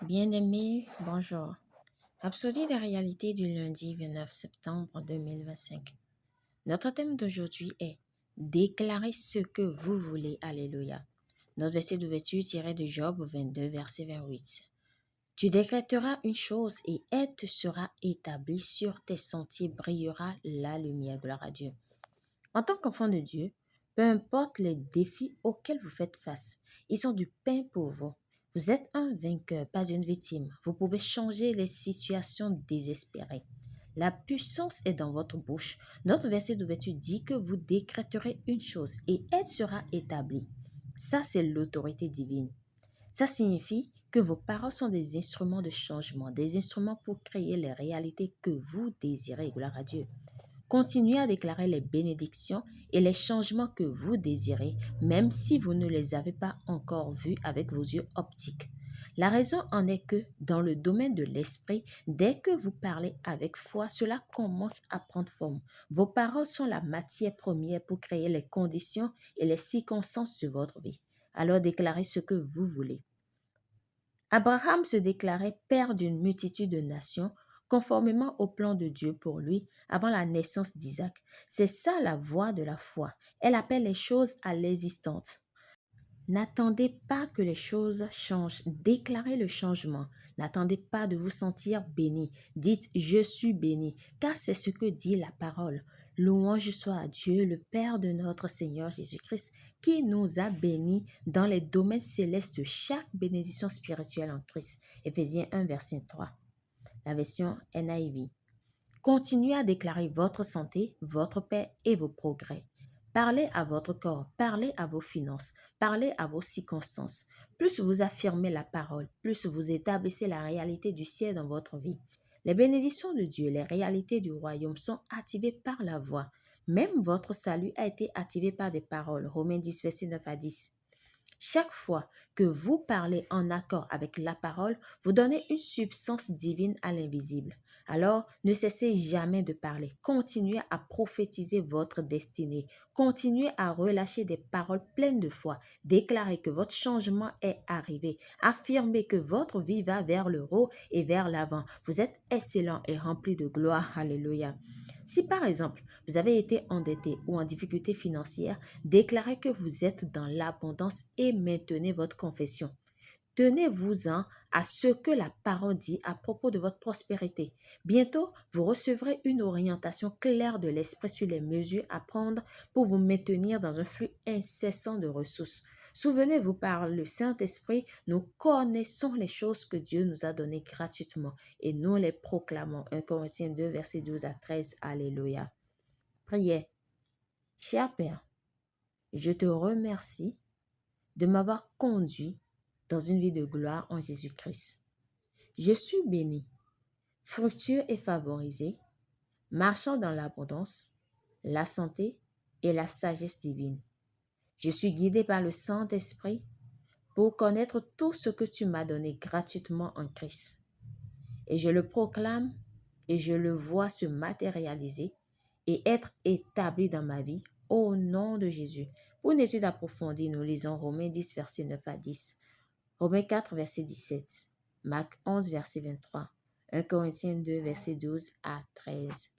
Bien-aimés, bonjour. Rhapsodie des réalités du lundi 29 septembre 2025. Notre thème d'aujourd'hui est déclarer ce que vous voulez. Alléluia. Notre verset d'ouverture tiré de Job 22, verset 28. Tu décréteras une chose et elle te sera établie, sur tes sentiers brillera la lumière. Gloire à Dieu. En tant qu'enfant de Dieu, peu importe les défis auxquels vous faites face, ils sont du pain pour vous. Vous êtes un vainqueur, pas une victime. Vous pouvez changer les situations désespérées. La puissance est dans votre bouche. Notre verset d'ouverture dit que vous décréterez une chose et elle sera établie. Ça, c'est l'autorité divine. Ça signifie que vos paroles sont des instruments de changement, des instruments pour créer les réalités que vous désirez. Gloire à Dieu. Continuez à déclarer les bénédictions et les changements que vous désirez, même si vous ne les avez pas encore vus avec vos yeux optiques. La raison en est que, dans le domaine de l'esprit, dès que vous parlez avec foi, cela commence à prendre forme. Vos paroles sont la matière première pour créer les conditions et les circonstances de votre vie. Alors déclarez ce que vous voulez. Abraham se déclarait père d'une multitude de nations, conformément au plan de Dieu pour lui avant la naissance d'Isaac. C'est ça la voie de la foi. Elle appelle les choses à l'existence. N'attendez pas que les choses changent. Déclarez le changement. N'attendez pas de vous sentir béni. Dites je suis béni, car c'est ce que dit la parole. Louange soit à Dieu, le Père de notre Seigneur Jésus-Christ, qui nous a bénis dans les domaines célestes de chaque bénédiction spirituelle en Christ. Éphésiens 1, verset 3. La version NIV. Continuez à déclarer votre santé, votre paix et vos progrès. Parlez à votre corps, parlez à vos finances, parlez à vos circonstances. Plus vous affirmez la parole, plus vous établissez la réalité du ciel dans votre vie. Les bénédictions de Dieu, les réalités du royaume sont activées par la voix. Même votre salut a été activé par des paroles. Romains 10, verset 9 à 10. Chaque fois que vous parlez en accord avec la parole, vous donnez une substance divine à l'invisible. Alors, ne cessez jamais de parler. Continuez à prophétiser votre destinée. Continuez à relâcher des paroles pleines de foi. Déclarez que votre changement est arrivé. Affirmez que votre vie va vers le haut et vers l'avant. Vous êtes excellent et rempli de gloire. Alléluia. Si par exemple, vous avez été endetté ou en difficulté financière, déclarez que vous êtes dans l'abondance et maintenez votre confession. Tenez-vous-en à ce que la parole dit à propos de votre prospérité. Bientôt, vous recevrez une orientation claire de l'esprit sur les mesures à prendre pour vous maintenir dans un flux incessant de ressources. Souvenez-vous, par le Saint-Esprit, nous connaissons les choses que Dieu nous a données gratuitement et nous les proclamons. 1 Corinthiens 2, versets 12 à 13. Alléluia. Prière. Cher Père, je te remercie de m'avoir conduit dans une vie de gloire en Jésus-Christ. Je suis béni, fructueux et favorisé, marchant dans l'abondance, la santé et la sagesse divine. Je suis guidé par le Saint-Esprit pour connaître tout ce que tu m'as donné gratuitement en Christ. Et je le proclame et je le vois se matérialiser et être établi dans ma vie au nom de Jésus. Pour une étude approfondie, nous lisons Romains 10, verset 9 à 10, Romains 4, verset 17, Marc 11, verset 23, 1 Corinthiens 2, verset 12 à 13.